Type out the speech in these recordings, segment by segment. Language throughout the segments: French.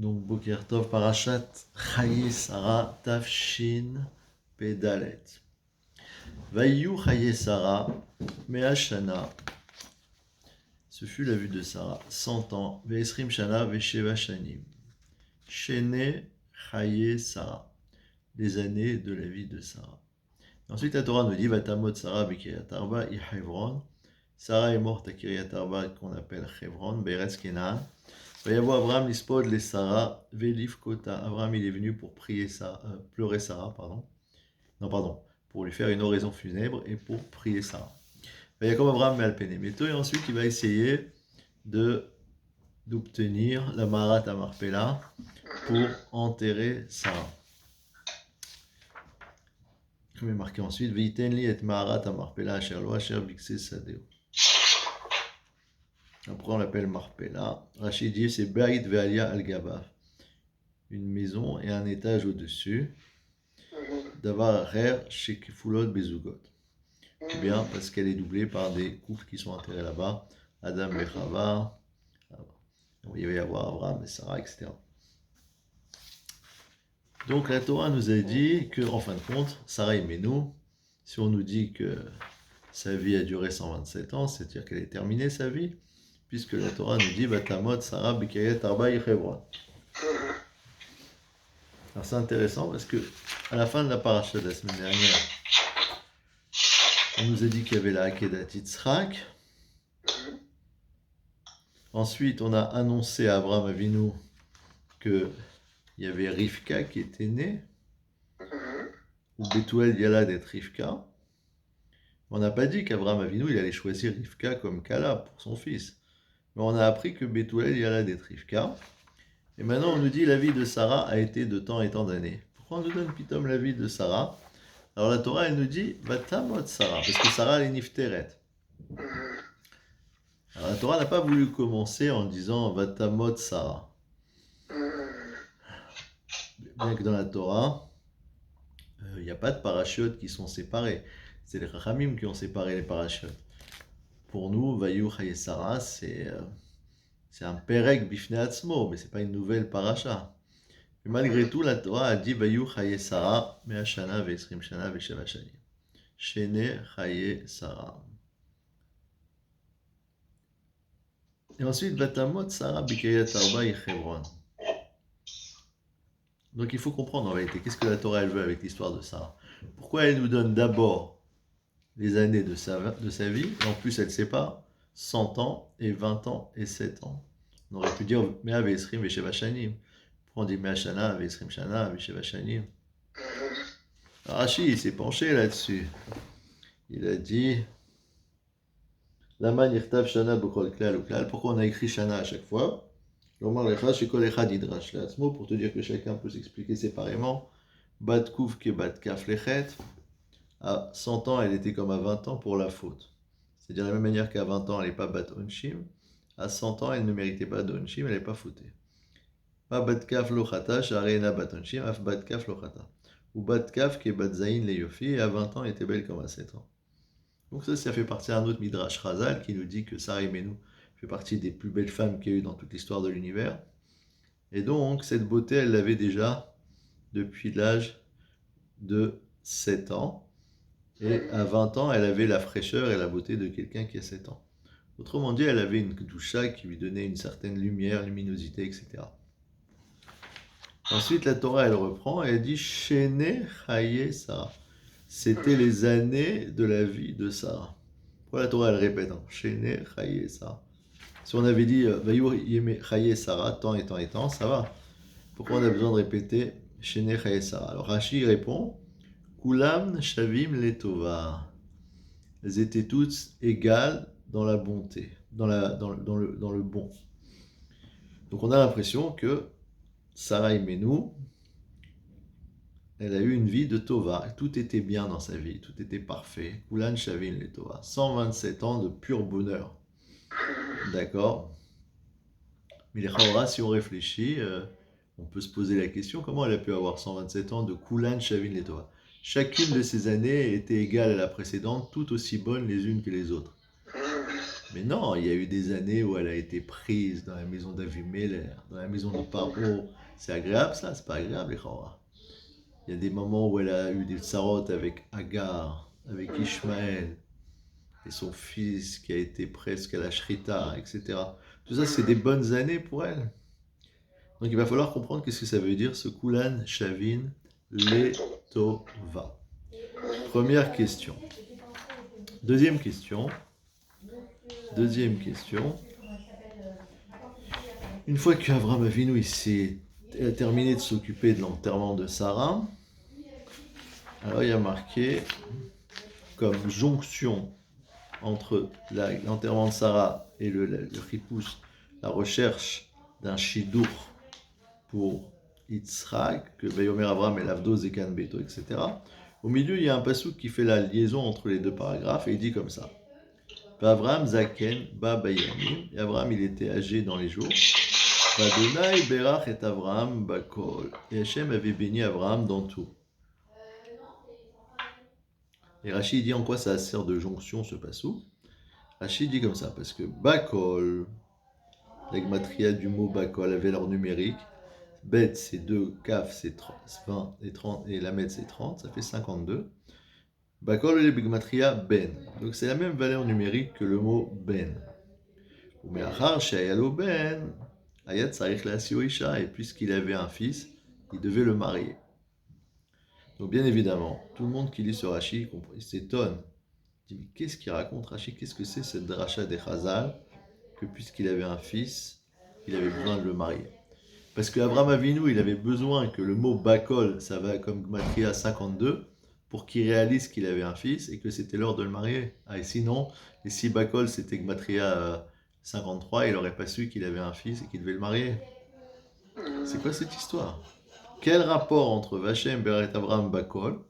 Donc, Boker Tov, Parashat Chaye Sarah, Tafshin, Pedalet. Vayu Chaye Sarah, Mea Shana. Ce fut la vue de Sarah, 100 ans, Ve'esrim Shana, Ve'sheva Shanim. Shene Chaye Sarah, les années de la vie de Sarah. Ensuite, la Torah nous dit Vatamot Sarah, Bekiryat Arba, Hebron. Sarah est morte à Kiryat Arba, qu'on appelle Hebron, Beretz Kenan. Il va y avoir Abraham l'ispod les Sarah, Velif Kota. Abraham il est venu pour pleurer Sarah, pour lui faire une oraison funèbre et pour prier Sarah. Il y a comme Abraham Malpene Meto, et ensuite il va essayer d'obtenir la Marat à Marpella pour enterrer Sarah. Comme il est marqué ensuite, Veitenli et Marat à Marpella, Asher Lo, Asher Bixé Sadeo. Après on l'appelle Marpella. Rachid dit c'est Beit Ve'alia Al-Gabav, une maison et un étage au-dessus. Davar Acher Shekifulot Bezugot. Ou bien parce qu'elle est doublée par des couples qui sont enterrés là-bas. Adam et Chava. Il va y avoir Abraham et Sarah, etc. Donc la Torah nous a dit que, en fin de compte, Sarah et Ménou, si on nous dit que sa vie a duré 127 ans, c'est-à-dire qu'elle est terminée sa vie, puisque la Torah nous dit Vatamot Sarah B'Kiryat Arba Hebron. Alors c'est intéressant parce que à la fin de la paracha de la semaine dernière, on nous a dit qu'il y avait la Akedat Yitzhak. Ensuite, on a annoncé à Abraham Avinu qu'il y avait Rivka qui était née, ou Bethuel Yala d'être Rivka. On n'a pas dit qu'Abraham Avinu il allait choisir Rivka comme Kala pour son fils. Mais on a appris que Bethuel Yala d'être Rivka. Et maintenant, on nous dit la vie de Sarah a été de tant et tant d'années. Pourquoi on nous donne pitom la vie de Sarah? Alors la Torah, elle nous dit Vatamot Sarah, parce que Sarah, elle est Nifteret. Alors la Torah n'a pas voulu commencer en disant Vatamot Sarah. Bien que dans la Torah, il n'y a pas de parachutes qui sont séparés. C'est les Chachamim qui ont séparé les parachutes. Pour nous, Vayu Chaye Sarah, c'est un Perek Bifne Atzmo, mais ce n'est pas une nouvelle paracha. Mais malgré tout, la Torah a dit Vayu Chaye Sarah, Mea Shana, Ve'esrim Shana, Ve'sheva Shanim. Shene Chaye Sarah. Et ensuite, Vatamot Sarah B'Kiryat Arba Hebron. Donc il faut comprendre en réalité, qu'est-ce que la Torah elle veut avec l'histoire de Sarah. Pourquoi elle nous donne d'abord les années de sa vie, et en plus elle sépare 100 ans et 20 ans et 7 ans. On aurait pu dire Mea Ve'esrim Ve'sheva Shanim. Pourquoi on dit Mea Shana, Ve'esrim Shana, Ve'sheva Shanim? Rashi il s'est penché là-dessus. Il a dit Lama Nirtav Shana B'Kol Klal Uklal. Pourquoi on a écrit Shana à chaque fois? Pour te dire que chacun peut s'expliquer séparément. Bat Kouf ke Bat Kaf Lechet. À 100 ans, elle était comme à 20 ans pour la faute. C'est-à-dire de la même manière qu'à 20 ans, elle n'est pas Bat Onshim. À 100 ans, elle ne méritait pas d'Onshim, elle n'est pas fautée. Pas Bat Kaf Lochata, Sharena Bat Onshim, Af Bat Kaf Lochata. Ou Bat Kaf ke Bat Zayin Le Yofi, et à 20 ans, elle était belle comme à 7 ans. Donc ça fait partie d'un autre Midrash Chazal qui nous dit que Sarah Menou fait partie des plus belles femmes qu'il y a eu dans toute l'histoire de l'univers. Et donc, cette beauté, elle l'avait déjà depuis l'âge de 7 ans. Et à 20 ans, elle avait la fraîcheur et la beauté de quelqu'un qui a 7 ans. Autrement dit, elle avait une doucha qui lui donnait une certaine lumière, luminosité, etc. Ensuite, la Torah, elle reprend et elle dit « Shene Chaye Sarah ». C'était les années de la vie de Sarah. Pourquoi la Torah, elle répète « Shene Chaye Sarah ». Si on avait dit Vayur Yeme Chaye Sarah, tant et tant et tant, ça va. Pourquoi on a besoin de répéter Shene Chaye Sarah? Alors Rashi répond Kulam Shavim Letova. Elles étaient toutes égales dans la bonté, dans le bon. Donc on a l'impression que Sarah Menou, elle a eu une vie de Tova. Tout était bien dans sa vie, tout était parfait. Kulam Shavim Letova. 127 ans de pur bonheur. D'accord. Mais les Chawra, si on réfléchit, on peut se poser la question, comment elle a pu avoir 127 ans de Kulan Shavin Letova? Chacune de ces années était égale à la précédente, tout aussi bonne les unes que les autres. Mais non, il y a eu des années où elle a été prise dans la maison d'Avimelech, dans la maison de Paro. C'est agréable ça? C'est pas agréable, les Chora. Il y a des moments où elle a eu des tsarotes avec Agar, avec Ishmaël, et son fils qui a été presque à la Shrita, etc. Tout ça, c'est des bonnes années pour elle. Donc il va falloir comprendre qu'est-ce que ça veut dire ce Kulan Shavin Letova. Première question. Deuxième question. Une fois qu'Avram Avinu il s'est terminé de s'occuper de l'enterrement de Sarah, alors il y a marqué comme jonction entre l'enterrement de Sarah et le chipouche, la recherche d'un shidour pour Yitzhak, que Vayomer Avram et Lavdo Zekan Beto, etc. Au milieu, il y a un passouk qui fait la liaison entre les deux paragraphes et il dit comme ça. Avram Zaken Ba Bayamim, et Avram il était âgé dans les jours. Vadonai Berach et Avram Bakol, et Hachem avait béni Avram dans tout. Et Rashi dit en quoi ça sert de jonction ce passouk. Rashi dit comme ça, parce que Bakol, la gematria du mot Bakol, la valeur numérique, Bet c'est 2, Kaf c'est 20 et 30, et Lamed c'est 30, ça fait 52. Bakol le gematria Ben. Donc c'est la même valeur numérique que le mot Ben. Mais Achar Shayalo Ben, Ayat Sarich la Sioisha, et puisqu'il avait un fils, il devait le marier. Donc bien évidemment, tout le monde qui lit ce Rashi, il s'étonne. Il dit, mais qu'est-ce qu'il raconte Rashi? Qu'est-ce que c'est cette dracha des Chazal? Que puisqu'il avait un fils, il avait besoin de le marier. Parce qu'Abraham Avinu, il avait besoin que le mot Bakol, ça va comme Gematria 52, pour qu'il réalise qu'il avait un fils et que c'était l'heure de le marier. Ah, et sinon, et si Bakol c'était Gematria 53, il n'aurait pas su qu'il avait un fils et qu'il devait le marier. C'est quoi cette histoire? Quel rapport entre Vachem, Beret Abraham, Bakol?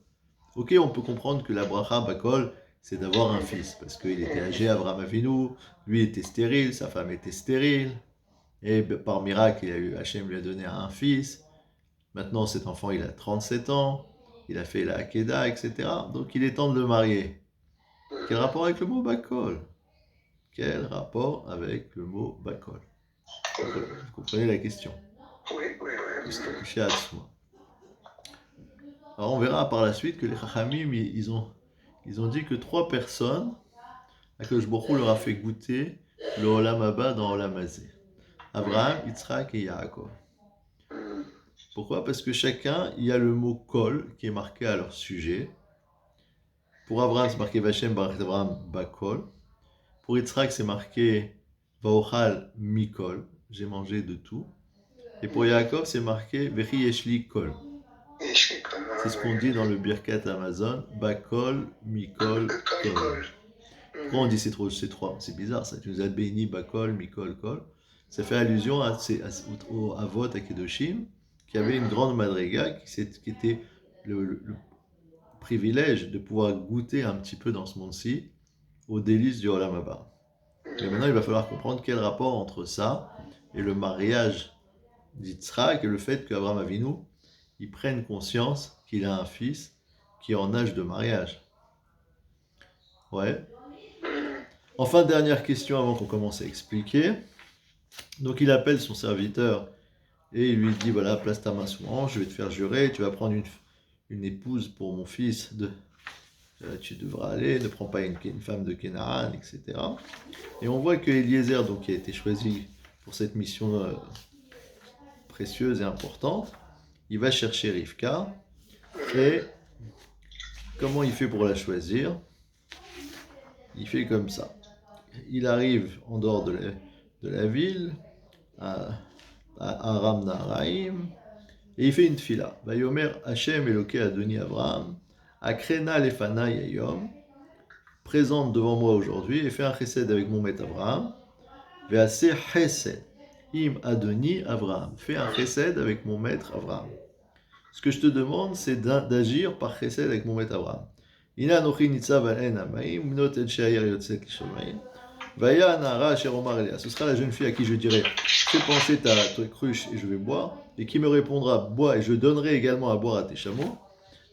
Ok, on peut comprendre que la bracha Bakol, c'est d'avoir un fils, parce qu'il était âgé, Abraham Avinu, lui était stérile, sa femme était stérile, et par miracle, Hachem lui a donné un fils. Maintenant, cet enfant, il a 37 ans, il a fait la Hakeda, etc. Donc, il est temps de le marier. Quel rapport avec le mot Bakol? Quel rapport avec le mot Bakol? Vous comprenez la question? Oui. Alors, on verra par la suite que les Chachamim, ils ont dit que 3 personnes, Akadosh Baruch Hu leur a fait goûter le Olam Haba dans Olam Hazé. Abraham, Yitzhak et Yaakov. Pourquoi? Parce que chacun, il y a le mot Kol qui est marqué à leur sujet. Pour Abraham, c'est marqué Vachem Barak Abraham Bakol. Pour Yitzhak, c'est marqué Vaochal Mikol, j'ai mangé de tout. Et pour Yaakov, c'est marqué Vechi Yeshli Kol. C'est ce qu'on dit dans le Birkat Amazon, Bakol, Mikol, Kol. Pourquoi on dit ces trois? C'est bizarre ça. Tu nous as béni Bakol, Mikol, Kol. Ça fait allusion au Avot à Kedoshim, qui avait une grande madriga, qui était le privilège de pouvoir goûter un petit peu dans ce monde-ci aux délices du Olam Haba. Et maintenant, il va falloir comprendre quel rapport entre ça et le mariage d'Yitzhak et le fait qu'Abraham Avinu, il prenne conscience qu'il a un fils qui est en âge de mariage. Ouais. Enfin, dernière question avant qu'on commence à expliquer. Donc, il appelle son serviteur et il lui dit, voilà, place ta main sous hanche, je vais te faire jurer, tu vas prendre une épouse pour mon fils, tu devras aller, ne prends pas une femme de Kénaan, etc. Et on voit que Eliezer, donc, qui a été choisi pour cette mission précieuse et importante, il va chercher Rivka, et comment il fait pour la choisir? Il fait comme ça. Il arrive en dehors de la ville, à Aram Naharaim, et il fait une tfila. Vayomer Hashem Eloke Adoni Abraham, Akrena Lefana Yayom, présente devant moi aujourd'hui et fais un chesed avec mon maître Abraham. Vease chesed im Adoni Abraham, fais un chesed avec mon maître Abraham. Ce que je te demande, c'est d'agir par chesed avec mon maître Abraham. Ina nochi nitzav al en hamaim, minot el sha'ir yotzet l'shamayim. Vaya nara asher omar Elia. Ce sera la jeune fille à qui je dirai, fais penser ta cruche et je vais boire, et qui me répondra, bois et je donnerai également à boire à tes chameaux.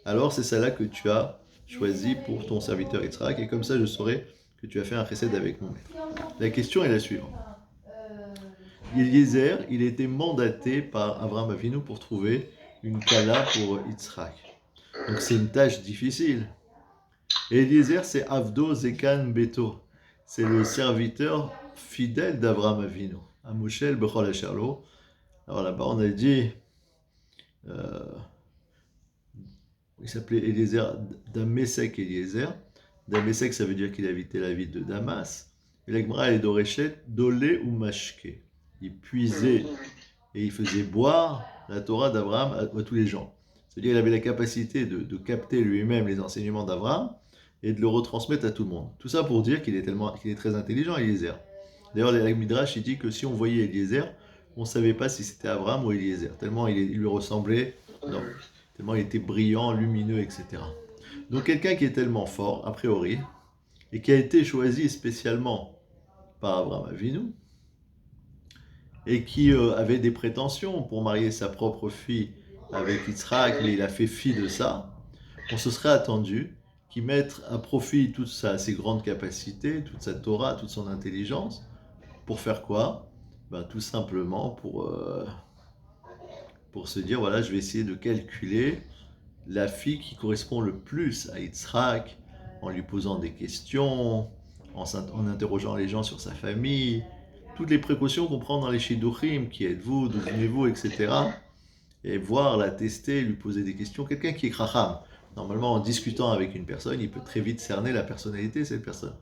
Alors c'est celle-là que tu as choisie pour ton serviteur Yitzhak, et comme ça je saurai que tu as fait un chesed avec mon maître. La question est la suivante. Eliezer, il a été mandaté par Abraham Avinu pour trouver une kala pour Yitzhak. Donc c'est une tâche difficile. Et Eliezer, c'est Avdo Zekan Beto. C'est le serviteur fidèle d'Abraham Avinu. Amoshel Bechol Asherlo. Alors là-bas, on a dit, il s'appelait Eliezer Damesek Eliezer. Damesek, ça veut dire qu'il a habité la ville de Damas. Et la Gemara, elle est d'Orechet, Dolé ou Mashke. Il puisait et il faisait boire la Torah d'Abraham à tous les gens. C'est-à-dire qu'il avait la capacité de capter lui-même les enseignements d'Abraham et de le retransmettre à tout le monde. Tout ça pour dire qu'il est très intelligent, Eliezer. D'ailleurs, le Midrash, il dit que si on voyait Eliezer, on ne savait pas si c'était Abraham ou Eliezer, tellement il lui ressemblait, non, tellement il était brillant, lumineux, etc. Donc quelqu'un qui est tellement fort, a priori, et qui a été choisi spécialement par Abraham Avinu, et qui avait des prétentions pour marier sa propre fille avec Yitzhak, mais il a fait fi de ça, on se serait attendu qu'il mette à profit toutes ses grandes capacités, toute sa Torah, toute son intelligence, pour faire quoi? Ben, tout simplement pour se dire, voilà, je vais essayer de calculer la fille qui correspond le plus à Yitzhak, en lui posant des questions, en interrogeant les gens sur sa famille, toutes les précautions qu'on prend dans les Shidduchim, qui êtes-vous, d'où venez-vous, etc. Et voir, la tester, lui poser des questions. Quelqu'un qui est kracham, normalement en discutant avec une personne, il peut très vite cerner la personnalité de cette personne.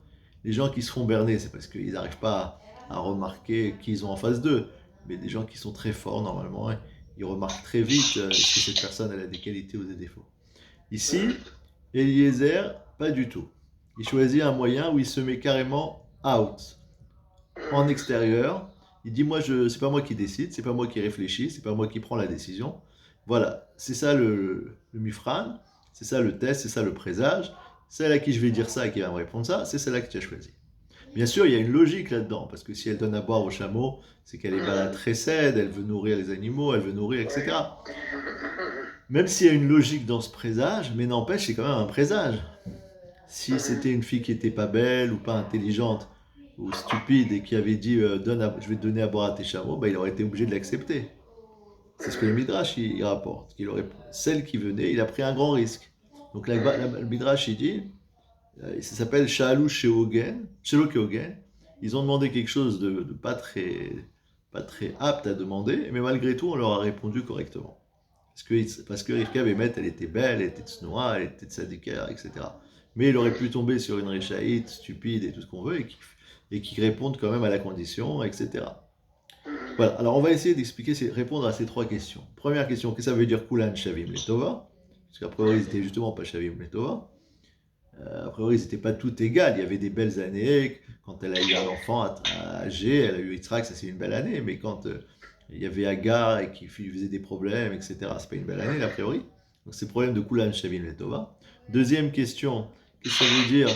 Les gens qui se font berner, c'est parce qu'ils n'arrivent pas à remarquer qui ils ont en face d'eux. Mais des gens qui sont très forts, normalement, ils remarquent très vite est-ce que cette personne elle a des qualités ou des défauts. Ici, Eliezer, pas du tout. Il choisit un moyen où il se met carrément out, en extérieur. Il dit, c'est pas moi qui décide, c'est pas moi qui réfléchis, c'est pas moi qui prends la décision. Voilà, c'est ça le mifran, c'est ça le test, c'est ça le présage. Celle à qui je vais dire ça et qui va me répondre ça, c'est celle-là que tu as choisie. Bien sûr, il y a une logique là-dedans, parce que si elle donne à boire au chameau, c'est qu'elle est balade trésède, elle veut nourrir les animaux, elle veut nourrir, etc. Même s'il y a une logique dans ce présage, mais n'empêche, c'est quand même un présage. Si c'était une fille qui n'était pas belle ou pas intelligente ou stupide et qui avait dit je vais te donner à boire à tes chameaux, ben, il aurait été obligé de l'accepter. C'est ce que le Midrash il rapporte. Celle qui venait, il a pris un grand risque. Donc le Midrash il dit, ça s'appelle Sha'alou Sheogen, ils ont demandé quelque chose de pas très apte à demander, mais malgré tout on leur a répondu correctement. Parce que Rivka Bémet, elle était belle, elle était tsnoa, elle était tzadika, etc. Mais il aurait pu tomber sur une réchaïte stupide et tout ce qu'on veut, et qui répondent quand même à la condition, etc. Voilà, alors on va essayer d'expliquer, répondre à ces trois questions. Première question, qu'est-ce que ça veut dire Kulan Shavim Letova? Parce qu'à priori, ils n'étaient justement pas Shavim Letova. A priori, ils n'étaient pas tout égales. Il y avait des belles années. Quand elle a eu un enfant âgé, elle a eu Yitzhak, ça c'est une belle année. Mais quand il y avait Agar et qui faisait des problèmes, etc., c'est pas une belle année, a priori. Donc c'est le problème de Kulan Shavim Letova. Deuxième question, qu'est-ce que ça veut dire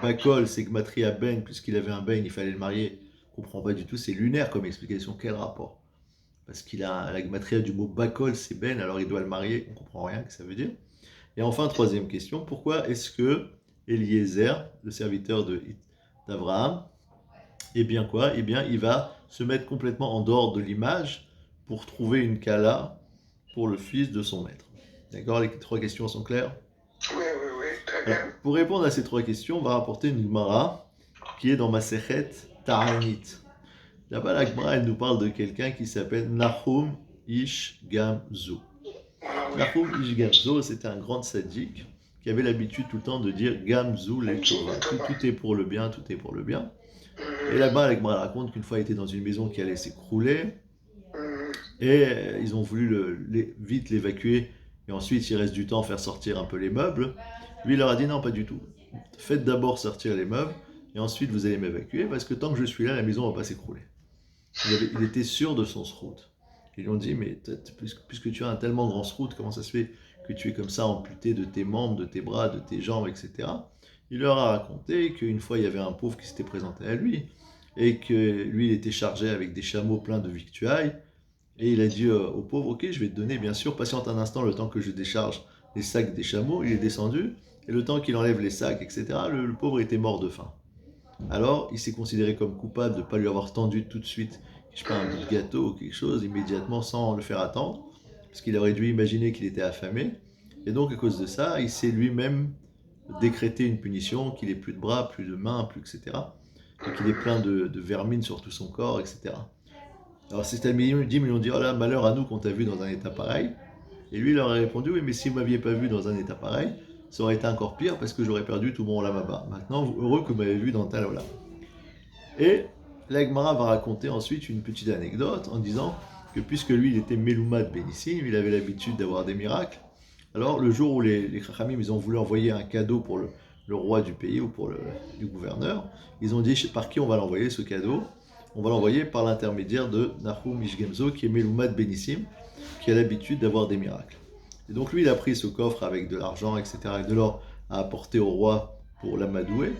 Bakol, c'est que Matria Ben, puisqu'il avait un Ben, il fallait le marier. On ne comprend pas du tout, c'est lunaire comme explication. Quel rapport? Parce qu'il a la Matria du mot Bakol, c'est Ben, alors il doit le marier. On ne comprend rien que ça veut dire. Et enfin, troisième question, pourquoi est-ce que Eliezer, le serviteur d'Abraham, eh bien quoi? Eh bien, il va se mettre complètement en dehors de l'image pour trouver une kala pour le fils de son maître. D'accord? Les trois questions sont claires? Oui, très bien. Alors, pour répondre à ces trois questions, on va rapporter une Gemara qui est dans Masechet Ta'anit. Là-bas, la Gemara, elle nous parle de quelqu'un qui s'appelle Nahum Ish Gamzu. Nahum Ish Gamzu, c'était un grand sadique qui avait l'habitude tout le temps de dire Gamzu Letova. Tout est pour le bien, tout est pour le bien. Et là-bas, la Gemara raconte qu'une fois, il était dans une maison qui allait s'écrouler et ils ont voulu vite l'évacuer. Et ensuite, il reste du temps, faire sortir un peu les meubles. Lui, il leur a dit non, pas du tout. Faites d'abord sortir les meubles, et ensuite vous allez m'évacuer, parce que tant que je suis là, la maison ne va pas s'écrouler. Il était sûr de son srout. Ils lui ont dit, mais puisque tu as un tellement grand srout, comment ça se fait que tu es comme ça amputé de tes membres, de tes bras, de tes jambes, etc. Il leur a raconté qu'une fois, il y avait un pauvre qui s'était présenté à lui, et que lui, il était chargé avec des chameaux pleins de victuailles, et il a dit au pauvre, ok, je vais te donner, bien sûr, patiente un instant le temps que je décharge les sacs des chameaux. Il est descendu, et le temps qu'il enlève les sacs, etc., le pauvre était mort de faim. alors il s'est considéré comme coupable de ne pas lui avoir tendu tout de suite, je sais pas, un bout de gâteau ou quelque chose, immédiatement sans le faire attendre, parce qu'il aurait dû imaginer qu'il était affamé. Et donc à cause de ça, il s'est lui-même décrété une punition, qu'il ait plus de bras, plus de mains, plus etc. Et qu'il ait plein de vermine sur tout son corps, etc. Alors ses amis lui ont dit, oh là, malheur à nous qu'on t'a vu dans un état pareil. Et lui, il leur a répondu, oui, mais si vous ne m'aviez pas vu dans un état pareil, ça aurait été encore pire parce que j'aurais perdu tout mon olamaba. Maintenant, heureux que vous m'avez vu dans tel olam. Et l'Agmara va raconter ensuite une petite anecdote en disant que puisque lui, il était Melouma de Bénissim, il avait l'habitude d'avoir des miracles. Alors, le jour où les Chachamim, ils ont voulu envoyer un cadeau pour le roi du pays ou pour le gouverneur, ils ont dit par qui on va l'envoyer ce cadeau. On va l'envoyer par l'intermédiaire de Nahum Ishgemzo, qui est Melouma de Bénissim, qui a l'habitude d'avoir des miracles. Et donc lui, il a pris ce coffre avec de l'argent, etc., avec de l'or à apporter au roi pour l'amadouer.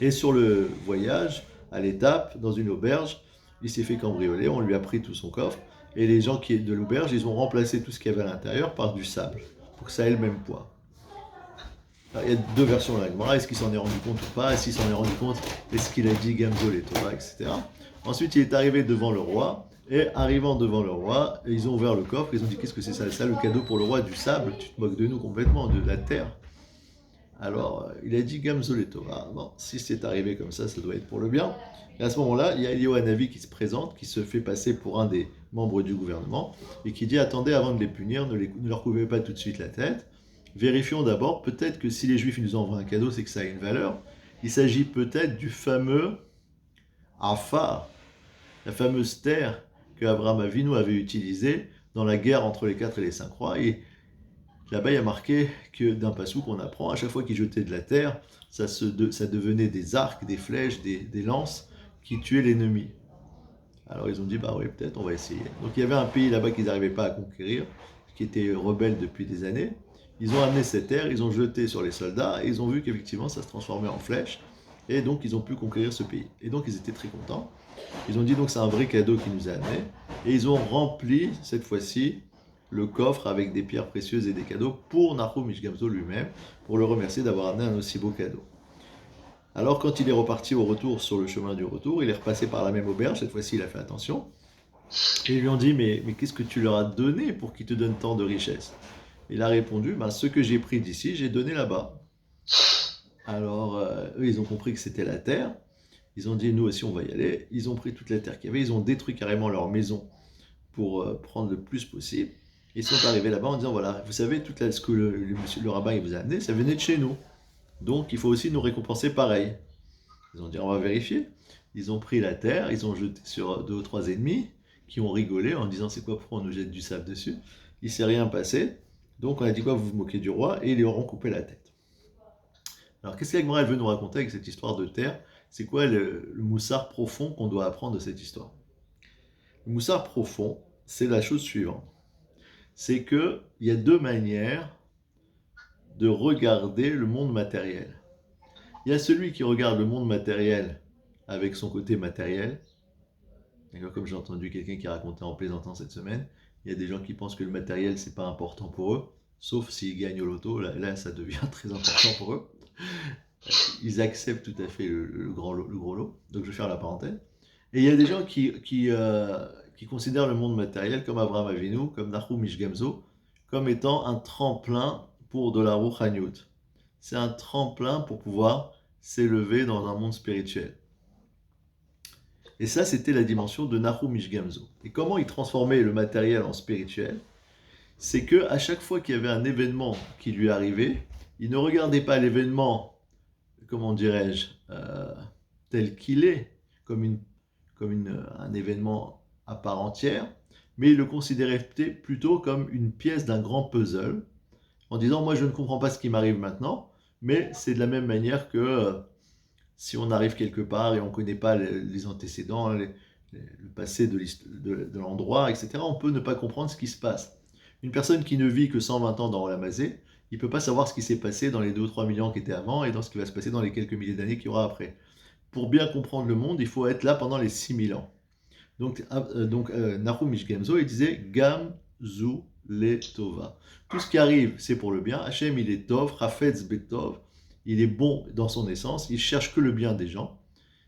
Et sur le voyage, à l'étape, dans une auberge, il s'est fait cambrioler, on lui a pris tout son coffre, et les gens qui de l'auberge, ils ont remplacé tout ce qu'il y avait à l'intérieur par du sable, pour que ça ait le même poids. Alors, il y a deux versions de la Gemara, est-ce qu'il s'en est rendu compte ou pas, est-ce qu'il s'en est rendu compte, est-ce qu'il a dit Gamzo les Torah, etc. Ensuite, il est arrivé devant le roi, et arrivant devant le roi, ils ont ouvert le coffre, ils ont dit qu'est-ce que c'est ça, le cadeau pour le roi, du sable, tu te moques de nous complètement, de la terre. Alors, il a dit Gamzo les Torah. Bon, si c'est arrivé comme ça doit être pour le bien. Et à ce moment-là, il y a Eliyahu Hanavi qui se présente, qui se fait passer pour un des membres du gouvernement, et qui dit attendez, avant de les punir, ne leur coupez pas tout de suite la tête. Vérifions d'abord, peut-être que si les Juifs nous envoient un cadeau, c'est que ça a une valeur. Il s'agit peut-être du fameux Afar, la fameuse terre que Abraham Avinu avait utilisée dans la guerre entre les 4 et les 5 rois. Et là-bas, il y a marqué que d'un passouk qu'on apprend, à chaque fois qu'ils jetaient de la terre, ça devenait des arcs, des flèches, des lances qui tuaient l'ennemi. Alors ils ont dit, bah oui, peut-être, on va essayer. Donc il y avait un pays là-bas qu'ils n'arrivaient pas à conquérir, qui était rebelle depuis des années. Ils ont amené cette terre, ils ont jeté sur les soldats, et ils ont vu qu'effectivement ça se transformait en flèches, et donc ils ont pu conquérir ce pays. Et donc ils étaient très contents. Ils ont dit donc c'est un vrai cadeau qui nous a amené, et ils ont rempli cette fois-ci le coffre avec des pierres précieuses et des cadeaux pour Nahum Ishgamzo lui-même, pour le remercier d'avoir amené un aussi beau cadeau. Alors quand il est reparti au retour sur le chemin du retour, il est repassé par la même auberge, cette fois-ci il a fait attention, et ils lui ont dit mais qu'est-ce que tu leur as donné pour qu'ils te donnent tant de richesses? Il a répondu, ce que j'ai pris d'ici, j'ai donné là-bas. Alors eux ils ont compris que c'était la terre, ils ont dit nous aussi on va y aller, ils ont pris toute la terre qu'il y avait, ils ont détruit carrément leur maison pour prendre le plus possible. Ils sont arrivés là-bas en disant voilà, vous savez, ce que le rabbin il vous a amené, ça venait de chez nous. Donc il faut aussi nous récompenser pareil. Ils ont dit on va vérifier. Ils ont pris la terre, ils ont jeté sur 2 ou 3 ennemis qui ont rigolé en disant c'est quoi, pourquoi on nous jette du sable dessus. Il s'est rien passé. Donc on a dit quoi, vous vous moquez du roi, et ils lui auront coupé la tête. Alors qu'est-ce qu'Agmara veut nous raconter avec cette histoire de terre? C'est quoi le moussard profond qu'on doit apprendre de cette histoire? Le moussard profond, c'est la chose suivante. C'est qu'il y a 2 manières de regarder le monde matériel. Il y a celui qui regarde le monde matériel avec son côté matériel. D'accord, comme j'ai entendu quelqu'un qui racontait en plaisantant cette semaine, il y a des gens qui pensent que le matériel, c'est pas important pour eux, sauf s'ils gagnent au loto, là ça devient très important pour eux. Ils acceptent tout à fait le gros lot, donc je vais faire la parenthèse. Et il y a des gens qui considèrent le monde matériel comme Abraham Avinu, comme Nahum Ishgamzo, comme étant un tremplin pour de la Rouchaniout. C'est un tremplin pour pouvoir s'élever dans un monde spirituel. Et ça, c'était la dimension de Nahum Ishgamzo. Et comment il transformait le matériel en spirituel? C'est que à chaque fois qu'il y avait un événement qui lui arrivait, il ne regardait pas l'événement, comment dirais-je, tel qu'il est, comme un événement à part entière, mais il le considérait plutôt comme une pièce d'un grand puzzle, en disant moi je ne comprends pas ce qui m'arrive maintenant, mais c'est de la même manière que si on arrive quelque part et on ne connaît pas les antécédents, le passé de l'endroit, etc., on peut ne pas comprendre ce qui se passe. Une personne qui ne vit que 120 ans dans Olamazé, il ne peut pas savoir ce qui s'est passé dans les 2 ou 3 millions qui étaient avant et dans ce qui va se passer dans les quelques milliers d'années qu'il y aura après. Pour bien comprendre le monde, il faut être là pendant les 6000 ans. Donc Nahum Ishgemzo, il disait Gam Zu Le Tova. Tout ce qui arrive, c'est pour le bien. Hachem, il est Tov, Rafetz Betov. il est bon dans son essence, il cherche que le bien des gens.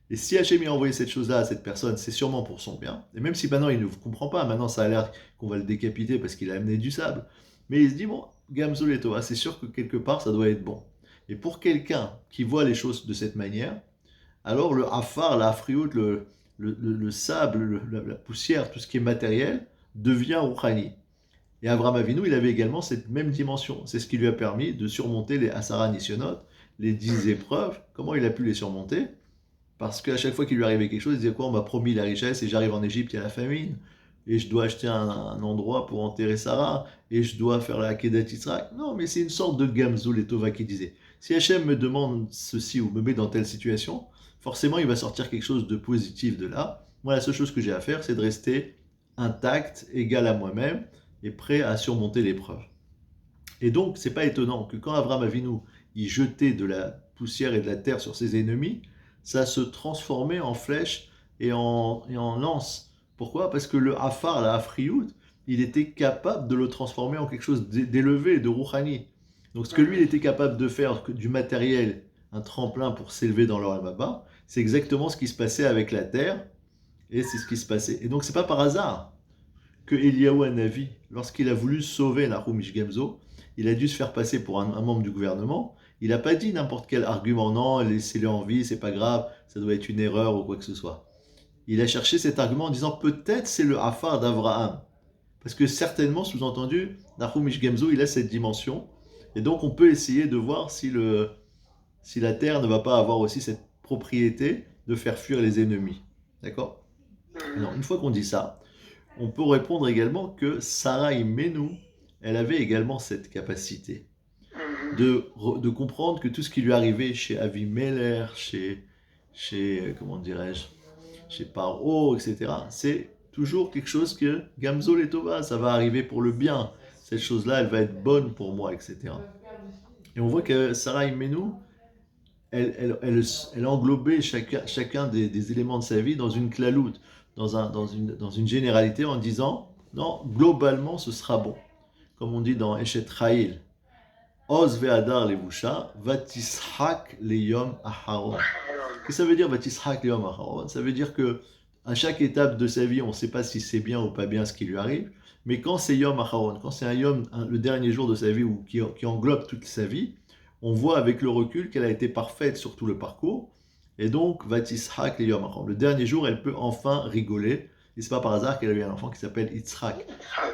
Et si Hachem a envoyé cette chose-là à cette personne, c'est sûrement pour son bien. Et même si maintenant il ne comprend pas, maintenant ça a l'air qu'on va le décapiter parce qu'il a amené du sable. Mais il se dit, bon, Gamzul et Tova, c'est sûr que quelque part ça doit être bon. Et pour quelqu'un qui voit les choses de cette manière, alors le afar, la afriout, le sable, la poussière, tout ce qui est matériel, devient rouhani. Et Avraham Avinu, il avait également cette même dimension. C'est ce qui lui a permis de surmonter les Asara Nisyonot, les 10 épreuves. Comment il a pu les surmonter? Parce qu'à chaque fois qu'il lui arrivait quelque chose, il disait quoi? On m'a promis la richesse et j'arrive en Égypte, il y a la famine. Et je dois acheter un endroit pour enterrer Sarah. Et je dois faire la Akedat Yitzhak. Non, mais c'est une sorte de Gamzoul et Tova qui disait, si Hachem me demande ceci ou me met dans telle situation, forcément il va sortir quelque chose de positif de là. Moi, la seule chose que j'ai à faire, c'est de rester intact, égal à moi-même et prêt à surmonter l'épreuve. Et donc, c'est pas étonnant que quand Avraham Avinu y jetait de la poussière et de la terre sur ses ennemis, ça se transformait en flèche et en lance. Pourquoi? Parce que le Afar, la Afriout, il était capable de le transformer en quelque chose d'élevé, de Rouhani. Donc ce que lui, il était capable de faire du matériel, un tremplin pour s'élever dans l'Olam Haba, c'est exactement ce qui se passait avec la terre, et c'est ce qui se passait. Et donc c'est pas par hasard que Eliyahu Hanavi, lorsqu'il a voulu sauver Nahum Ishgamzo, il a dû se faire passer pour un membre du gouvernement. Il n'a pas dit n'importe quel argument, non, laissez-le en vie, c'est pas grave, ça doit être une erreur ou quoi que ce soit. Il a cherché cet argument en disant peut-être c'est le Hafar d'Avraham. Parce que certainement, sous-entendu, Nahum Ishgamzo, il a cette dimension. Et donc on peut essayer de voir si la terre ne va pas avoir aussi cette propriété de faire fuir les ennemis. D'accord? Alors, une fois qu'on dit ça, on peut répondre également que Sarah Imenu, elle avait également cette capacité de comprendre que tout ce qui lui arrivait chez Avimelech, comment dirais-je, chez Paro, etc., c'est toujours quelque chose que Gamzol et Tova, ça va arriver pour le bien. Cette chose-là, elle va être bonne pour moi, etc. Et on voit que Sarah Imenu, elle englobait chacun des éléments de sa vie dans une claloute, dans une généralité en disant, non, globalement, ce sera bon. Comme on dit dans Eshet Chayil, Oz ve'adar levusha, vatishak leyom aharon. Qu'est-ce que ça veut dire vatishak leyom aharon? Ça veut dire que à chaque étape de sa vie, on ne sait pas si c'est bien ou pas bien ce qui lui arrive, mais quand c'est yom aharon, quand c'est un yom, le dernier jour de sa vie ou qui englobe toute sa vie, on voit avec le recul qu'elle a été parfaite sur tout le parcours, et donc vatishak leyom aharon. Le dernier jour, elle peut enfin rigoler, et c'est pas par hasard qu'elle a eu un enfant qui s'appelle Yitzhak,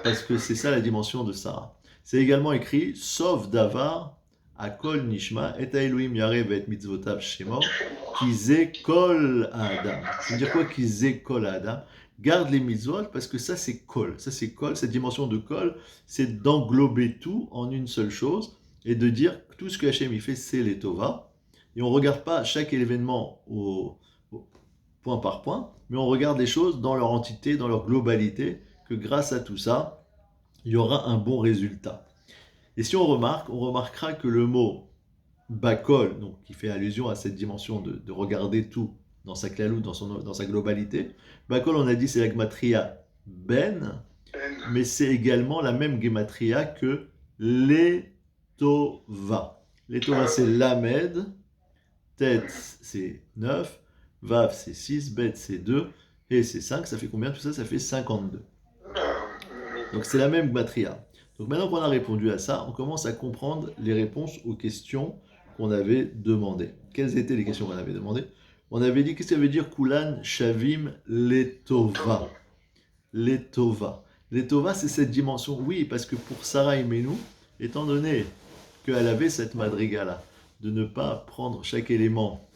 parce que c'est ça la dimension de Sarah. C'est également écrit, sauf davar, akol nishma, et Elohim yarev et mitzvotav shemo, kizé kol adam. C'est-à-dire quoi kizé kol adam? Garde les mitzvot parce que ça c'est kol. Ça c'est kol, cette dimension de kol, c'est d'englober tout en une seule chose et de dire que tout ce que Hachem il fait c'est les tova. Et on ne regarde pas chaque événement au point par point, mais on regarde les choses dans leur entité, dans leur globalité, que grâce à tout ça, il y aura un bon résultat. Et si on remarquera que le mot bakol, donc qui fait allusion à cette dimension de regarder tout dans sa claloute, dans sa globalité, bakol, on a dit, c'est la gematria ben, mais c'est également la même gematria que letova. Letova, c'est lamed, tête, c'est 9, vav, c'est 6, bet, c'est 2, et c'est 5, ça fait combien tout ça? Ça fait 52. Donc c'est la même gematria. Donc maintenant qu'on a répondu à ça, on commence à comprendre les réponses aux questions qu'on avait demandées. Quelles étaient les questions qu'on avait demandées? On avait dit, qu'est-ce que ça veut dire Kulan Shavim Letova? Letova. Letova, c'est cette dimension. Oui, parce que pour Sarah Imenu, étant donné qu'elle avait cette madriga-là, de ne pas prendre chaque élément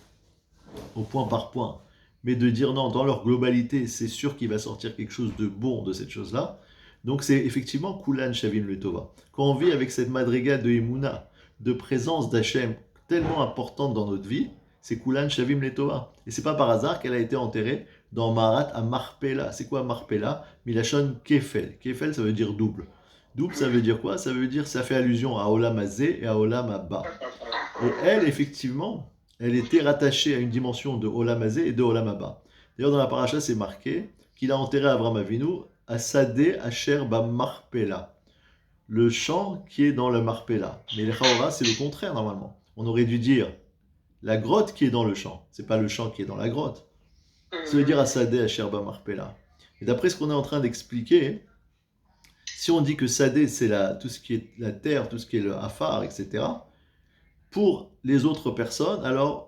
au point par point, mais de dire non, dans leur globalité, c'est sûr qu'il va sortir quelque chose de bon de cette chose-là. Donc c'est effectivement Kulan Shavim Letova. Quand on vit avec cette madriga de Emouna, de présence d'Hachem tellement importante dans notre vie, c'est Kulan Shavim Letova. Et c'est pas par hasard qu'elle a été enterrée dans Marat à Marpella. C'est quoi Marpella? Milachon Kefel. Kefel, ça veut dire double. Double, ça veut dire quoi? Ça veut dire, ça fait allusion à Olam Hazé et à Olam Haba. Et elle, effectivement, elle était rattachée à une dimension de Olam Hazé et de Olam Haba. D'ailleurs, dans la paracha, c'est marqué qu'il a enterré Avraham Avinu à Sadeh Asher Ba Marpella. Le champ qui est dans le Marpella. Mais les Chaora, c'est le contraire normalement. On aurait dû dire la grotte qui est dans le champ. C'est pas le champ qui est dans la grotte. Ça veut dire Asadeh Asher Bamarpela. Et d'après ce qu'on est en train d'expliquer, si on dit que Sadeh c'est tout ce qui est la terre, tout ce qui est le Afar, etc., pour les autres personnes, alors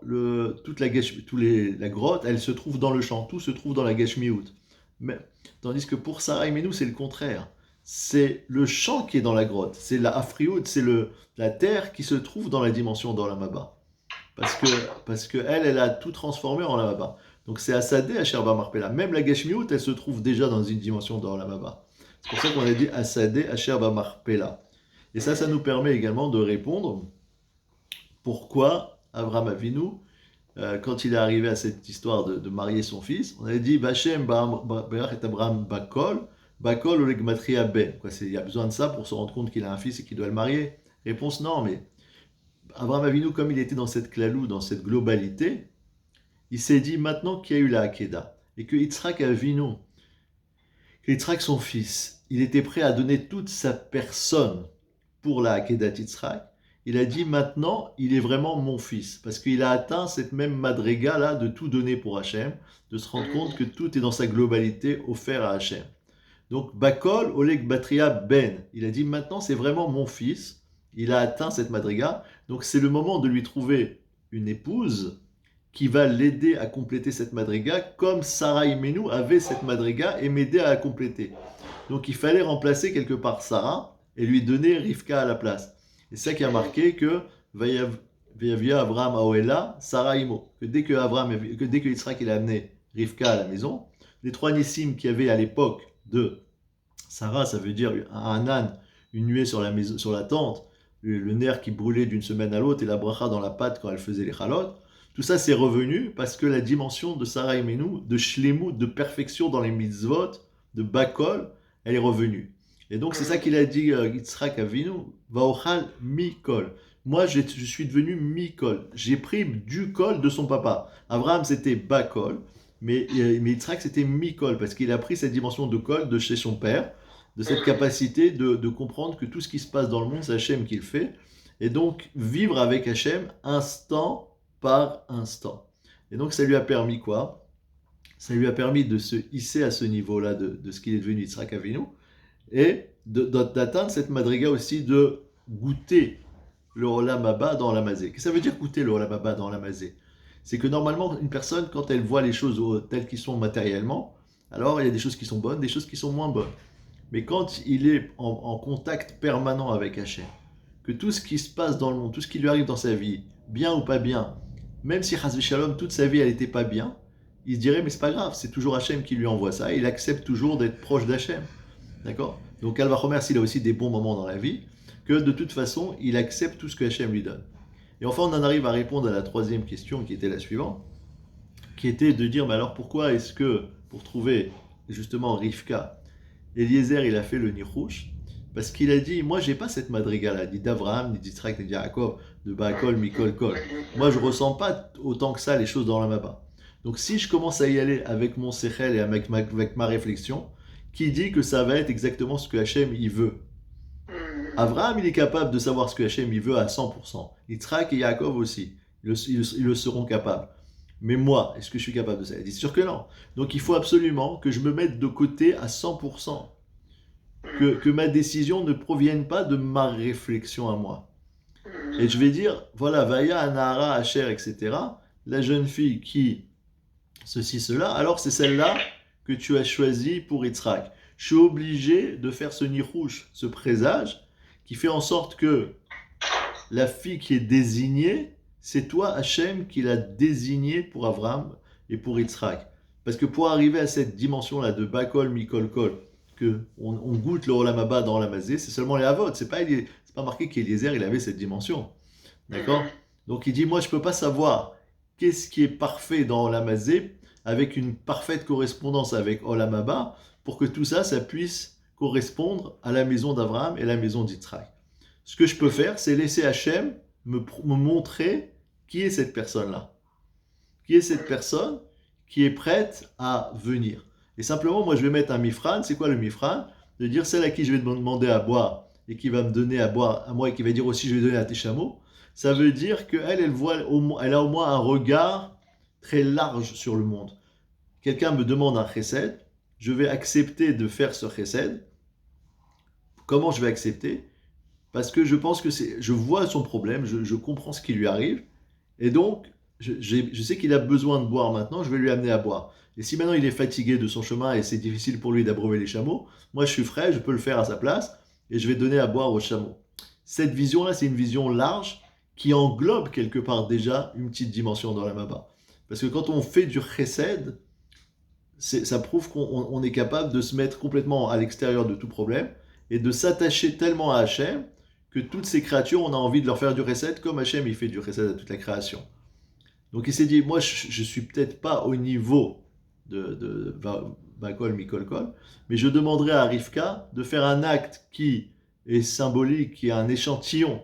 toute la grotte, elle se trouve dans le champ, tout se trouve dans la Geshmiout. Mais, tandis que pour Sarah Imenu, c'est le contraire. C'est le champ qui est dans la grotte, c'est la Afriout, c'est la terre qui se trouve dans la dimension d'Olamaba. Parce que elle a tout transformé en Olamaba. Donc c'est Asadeh Asher Bamarpela. Même la Geshmiout, elle se trouve déjà dans une dimension d'Olamaba. C'est pour ça qu'on a dit Asadeh Asher Bamarpela. Et ça nous permet également de répondre pourquoi Abraham Avinu, quand il est arrivé à cette histoire de marier son fils, on avait dit Bachem Barach et Abraham Bakol Oleg Matria Ben. Il y a besoin de ça pour se rendre compte qu'il a un fils et qu'il doit le marier. Réponse non, mais Abraham Avinu, comme il était dans cette clalou, dans cette globalité, il s'est dit maintenant qu'il y a eu la Hakeda et que Yitzhak Avinu, que Yitzhak son fils, il était prêt à donner toute sa personne pour la Hakeda Yitzhak. Il a dit maintenant, il est vraiment mon fils, parce qu'il a atteint cette même madriga là de tout donner pour Hachem, de se rendre compte que tout est dans sa globalité offert à Hachem. Donc Bakol Oleg Batria Ben, il a dit maintenant c'est vraiment mon fils, il a atteint cette madriga, donc c'est le moment de lui trouver une épouse qui va l'aider à compléter cette madriga, comme Sarah Imenu avait cette madriga et m'aider à la compléter. Donc il fallait remplacer quelque part Sarah et lui donner Rivka à la place. Et c'est ça qui a marqué que Vayavia Abraham Aoela, Sarah Imo. Que dès que Yitzhak il a amené Rivka à la maison, les trois Nissim qu'il y avait à l'époque de Sarah, ça veut dire un âne, une nuée sur la tente, le nerf qui brûlait d'une semaine à l'autre et la bracha dans la pâte quand elle faisait les chalotes. Tout ça c'est revenu parce que la dimension de Sarah Imenu, de shlemut, de perfection dans les mitzvot, de bakol, elle est revenue. Et donc c'est ça qu'il a dit Yitzhak Avinu, Vaochal Mikol. Moi je suis devenu Mikol. J'ai pris du kol de son papa. Abraham c'était Bakol, mais Yitzhak c'était Mikol, parce qu'il a pris cette dimension de kol de chez son père, de cette capacité de comprendre que tout ce qui se passe dans le monde, c'est Hachem qui le fait. Et donc vivre avec Hachem instant par instant. Et donc ça lui a permis quoi? Ça lui a permis de se hisser à ce niveau-là de ce qu'il est devenu Yitzhak Avinu, et d'atteindre cette madriga aussi de goûter le Olam Haba dans l'Amazé. Qu'est-ce que ça veut dire goûter le Olam Haba dans l'Amazé? C'est que normalement, une personne, quand elle voit les choses telles qu'elles sont matériellement, alors il y a des choses qui sont bonnes, des choses qui sont moins bonnes. Mais quand il est en contact permanent avec Hachem, que tout ce qui se passe dans le monde, tout ce qui lui arrive dans sa vie, bien ou pas bien, même si Chas v'Shalom, toute sa vie, elle n'était pas bien, il se dirait, mais c'est pas grave, c'est toujours Hachem qui lui envoie ça, et il accepte toujours d'être proche d'Hachem. D'accord? Donc Al-Vachomer, s'il a aussi des bons moments dans la vie, que de toute façon, il accepte tout ce que Hachem lui donne. Et enfin, on en arrive à répondre à la troisième question, qui était la suivante, qui était de dire, mais alors pourquoi est-ce que, pour trouver justement Rivka, Eliezer, il a fait le Nirouche? Parce qu'il a dit, moi, j'ai pas cette madriga-là, ni d'Abraham, ni d'Yitzhak, ni d'Yaakov, de Baakol, Mikol, Kol. Moi, je ressens pas autant que ça les choses dans la Maba. Donc, si je commence à y aller avec mon sechel et avec ma réflexion, qui dit que ça va être exactement ce que Hachem il veut? Abraham, il est capable de savoir ce que Hachem il veut à 100%. Yitzhak et Yaakov aussi, ils le seront capables. Mais moi, est-ce que je suis capable de ça? Il dit sûr que non. Donc il faut absolument que je me mette de côté à 100%. Que ma décision ne provienne pas de ma réflexion à moi. Et je vais dire, voilà, Vaya, Anahara, Asher, etc. La jeune fille qui, ceci, cela, alors c'est celle-là que tu as choisie pour Yitzhak. Je suis obligé de faire ce nirouche, ce présage, qui fait en sorte que la fille qui est désignée, c'est toi, Hachem, qui l'a désignée pour Abraham et pour Yitzhak. Parce que pour arriver à cette dimension-là de Bakol, Mikol, Kol, qu'on goûte le Olam Haba dans l'Amazé, c'est seulement les Havot. C'est pas marqué qu'Eliezer, il avait cette dimension. D'accord? Donc il dit, moi je ne peux pas savoir qu'est-ce qui est parfait dans l'Amazé avec une parfaite correspondance avec Olam Haba pour que tout ça, ça puisse correspondre à la maison d'Abraham et la maison d'Yitzhak. Ce que je peux faire, c'est laisser Hachem me montrer qui est cette personne-là. Qui est cette personne qui est prête à venir. Et simplement, moi, je vais mettre un mifran. C'est quoi le mifran? De dire celle à qui je vais demander à boire et qui va me donner à boire à moi et qui va dire aussi je vais donner à tes chameaux. ça veut dire qu'elle, elle a au moins un regard très large sur le monde. Quelqu'un me demande un chesed, je vais accepter de faire ce chesed. Comment je vais accepter? Parce que je pense que je vois son problème, je comprends ce qui lui arrive, et donc je sais qu'il a besoin de boire maintenant, je vais lui amener à boire. Et si maintenant il est fatigué de son chemin et c'est difficile pour lui d'abreuver les chameaux, moi je suis frais, je peux le faire à sa place, et je vais donner à boire aux chameaux. Cette vision-là, c'est une vision large qui englobe quelque part déjà une petite dimension dans la Maba. Parce que quand on fait du chesed, ça prouve qu'on est capable de se mettre complètement à l'extérieur de tout problème et de s'attacher tellement à Hachem que toutes ces créatures, on a envie de leur faire du recette comme Hachem il fait du recette à toute la création. Donc il s'est dit, moi je suis peut-être pas au niveau de Bakol Mikol Kol, mais je demanderai à Rivka de faire un acte qui est symbolique, qui est un échantillon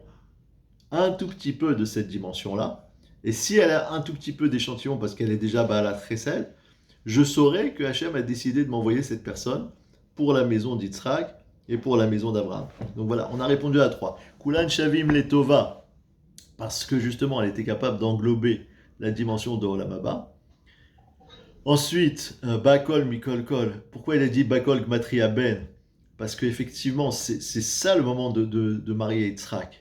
un tout petit peu de cette dimension-là. Et si elle a un tout petit peu d'échantillon parce qu'elle est déjà Baalat Chesed, je saurai que Hachem a décidé de m'envoyer cette personne pour la maison d'Yitzhak et pour la maison d'Abraham. Donc voilà, on a répondu à 3. Kulan Shavim Letova, parce que justement elle était capable d'englober la dimension de Olam Haba. Ensuite, Bakol Mikol Kol. Pourquoi il a dit Bakol Gmatria Ben? Parce qu'effectivement, c'est ça le moment de marier Yitzhak.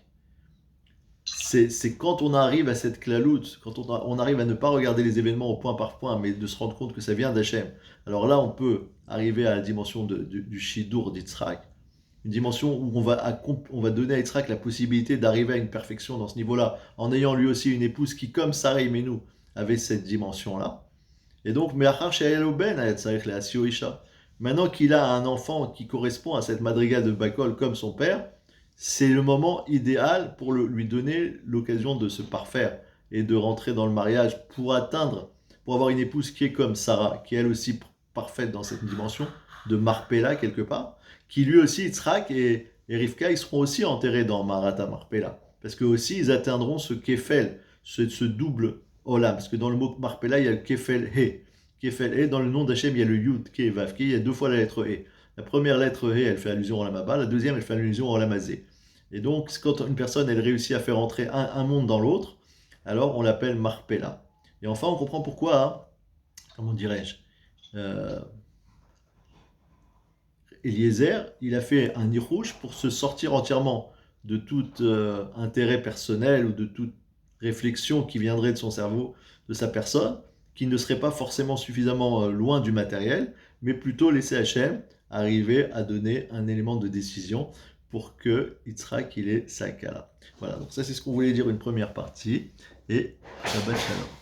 C'est quand on arrive à cette klalout, quand on arrive à ne pas regarder les événements au point par point, mais de se rendre compte que ça vient d'Hachem. Alors là, on peut arriver à la dimension du Shidur d'Yitzhak. Une dimension où on va donner à Yitzhak la possibilité d'arriver à une perfection dans ce niveau-là, en ayant lui aussi une épouse qui, comme Sarah Imenu, avait cette dimension-là. Et donc, maintenant qu'il a un enfant qui correspond à cette madrigal de Bakol comme son père, c'est le moment idéal pour lui donner l'occasion de se parfaire et de rentrer dans le mariage pour avoir une épouse qui est comme Sarah, qui est elle aussi parfaite dans cette dimension de Marpella quelque part, qui lui aussi, Yitzhak et Rivka, ils seront aussi enterrés dans Marata Marpella, parce que aussi ils atteindront ce kefel, ce double olam, parce que dans le mot Marpella, il y a le kefel he. Kefel he, dans le nom d'Hachem, il y a le yud, ke, vav, ke, il y a 2 fois la lettre he. La première lettre he, elle fait allusion au Olam Haba, la deuxième, elle fait allusion au Olam Hazé. Et donc, quand une personne, elle réussit à faire entrer un monde dans l'autre, alors on l'appelle Marpella. Et enfin, on comprend pourquoi, hein, comment dirais-je, Eliezer, il a fait un nirouche pour se sortir entièrement de tout intérêt personnel ou de toute réflexion qui viendrait de son cerveau, de sa personne, qui ne serait pas forcément suffisamment loin du matériel, mais plutôt laisser Hachem arriver à donner un élément de décision pour que Yitzhak il ait sa kala. Voilà, donc ça c'est ce qu'on voulait dire une première partie, et Shabbat Shalom.